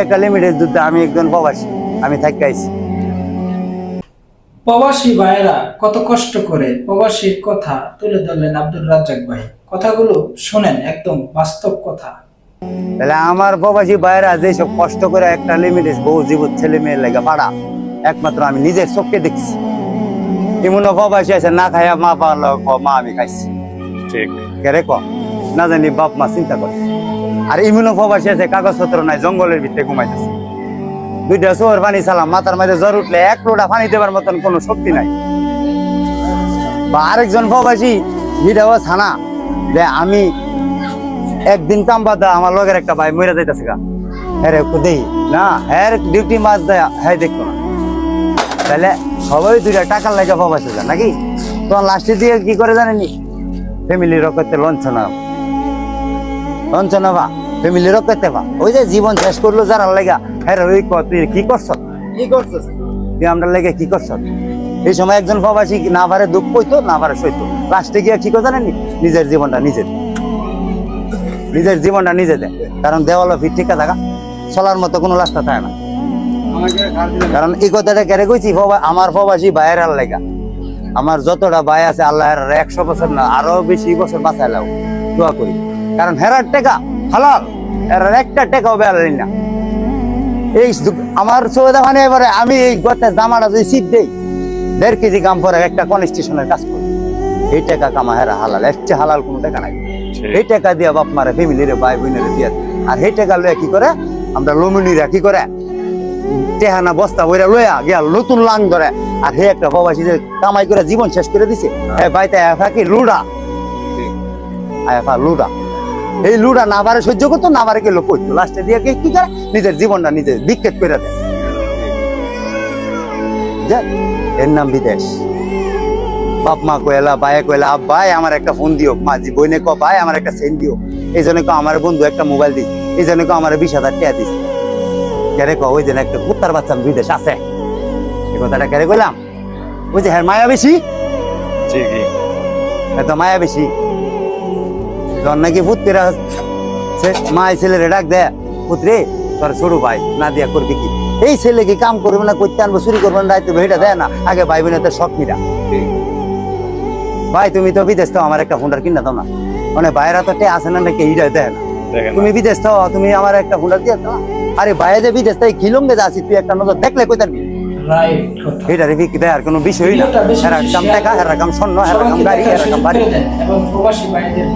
একটা লিমিটের যুদ্ধ। আমি একজন প্রবাসী, আমি থাকি আইছি। প্রবাসী ভাইয়েরা কত কষ্ট করে প্রবাসীর কথা তুলে ধরলেন আব্দুর রাজ্জাক ভাই। কথাগুলো শুনেন, একদম বাস্তব কথা। তাহলে আমার প্রবাসী ভাইয়েরা যেসব কষ্ট করে একটা লিমিটেড বহু জীবন ছেলে মেয়ের লেগে পাড়া, একমাত্র আমি নিজের চোখে দেখছি। এমন প্রবাসী আছে না খাইয়া মা পাওয়ার মা আমি খাইছি, ঠিক কেরে ক না জানি বাপ মা চিন্তা করে। আর এমন প্রবাসী আছে কাগজপত্র নাই, জঙ্গলের ভিতরে ঘুমাইতেছে। দুইটা চোর পানি চালাম, মাথার মাঝে জ্বর উঠলে এক লোটা পানি দেবার মতন কোনো শক্তি নাই। বা আরেকজন প্রবাসী ভিডিও ছানা যে আমি একদিন কাম বাদ আমার লগের একটা ভাই মরে যাইতেছে গা, হ্যাঁ রে দেই না, হ্যাঁ ডিউটি মাছ দেয়, হ্যাঁ দেখতো না। তাহলে সবাই দুইটা টাকার লাগে প্রবাসী যান নাকি? তোমার লাস্টে দিয়ে কি করে জানেনি? ফ্যামিলি রক্ষাতে লঞ্চনা বা ফ্যামিলি রক্ষাতে বা ওই যে জীবন শেষ করলো যারা লেগা, হ্যাঁ ওই তুই কি করছ, তুই আমরা লেগে কি করছ? এই সময় একজন প্রবাসী না পারে দুঃখ হইতো, না পারে সইতো, লাস্টে গিয়ে কি করে জানেনি? নিজের জীবনটা নিজে দেয়। কারণ দেওয়াল ফিট ঠিক থাকা চলার মতো কোনো রাস্তা থাকে না। কারণ এই কথাটা কেড়ে কইছি, আমার প্রবাসী ভাইয়ের লেগা। আমার যতটা ভাই আছে আল্লাহ 100 বছর না আরো বেশি বছর বাঁচাই লাও, দোয়া করি। কারণ হেরার টাকা হালাল, হেরার একটা টাকাও বেলালি না। এই আমার চৌদা মানে এবারে আমি এই গতের জামাটা যদি সিট দেই 1.5 কেজি কাম পরে একটা কনস্টিটিউশনের কাজ করি, এই টাকা কামা হেরা হালাল, এর চেয়ে হালাল কোনো টাকা নাই। এই টাকা দিয়া বাপ মারে ফ্যামিলিরে ভাই বোনেরে দিয়া, আর এই টাকা লইয়া কি করে আমরা লমিনীরা কি করে টেহানা বস্তা বইরা লইয়া গিয়া নতুন লাং ধরে। আর হে একটা প্রবাসী যে কামাই করে জীবন শেষ করে দিছে, ভাইতে কি লুডা লুডা, এই লুডা না পারে সহ্য করতো, না পারে গেলো করতো, লাস্টে দিয়ে কি করে নিজের জীবনটা নিজে বিক্ষেপ করে দেয়। এর নাম বিদেশ। বাপ মা কয়লা ভাইয়া কয়লা ভাই আমার একটা ফোন দিও, মাঝি বইনে ক ভাই আমার একটা সেন দিও, এই জন্য আমার বন্ধু একটা মোবাইল দিস, এই জন্য আমার 20,000 টাকা দিস। কেরে ক ওই যেন একটা কুত্তার বাচ্চা বিদেশ আছে, এই কথাটা কেরে কইলাম? ওই যে হ্যাঁ মায়া বেশি, এত মায়া বেশি। যখন নাকি পুত্রেরা মায় ছেলেরে ডাক দেয়, পুত্রে তোর ছোট ভাই না দিয়া করবি কি? এই ছেলে কি কাম করবে না, করতে আনবো, চুরি করবো না, রাইতে এটা দেয় না। আগে ভাই বোনের শখ মিরা, ভাই তুমি তো বিদেশ তো আমার একটা ফোনটার কিনা দাও না, মানে ভাইরা তো আছে না নাকি এইটা দেয় না। তুমি বিদেশ তো তুমি আমার একটা ফোনটার দিয়ে দাও। আরে ভাইয়া যে বিদেশ তাই খিলঙ্গে যাচ্ছি, তুই একটা নজর দেখলে কই তারবি? এটা রিভিক দেয়ার কোনো বিষয় না। এরা কাম টাকা, এরা কাম স্বর্ণ, এরা কাম গাড়ি, এরা কাম বাড়ি। এবং প্রবাসী ভাইদের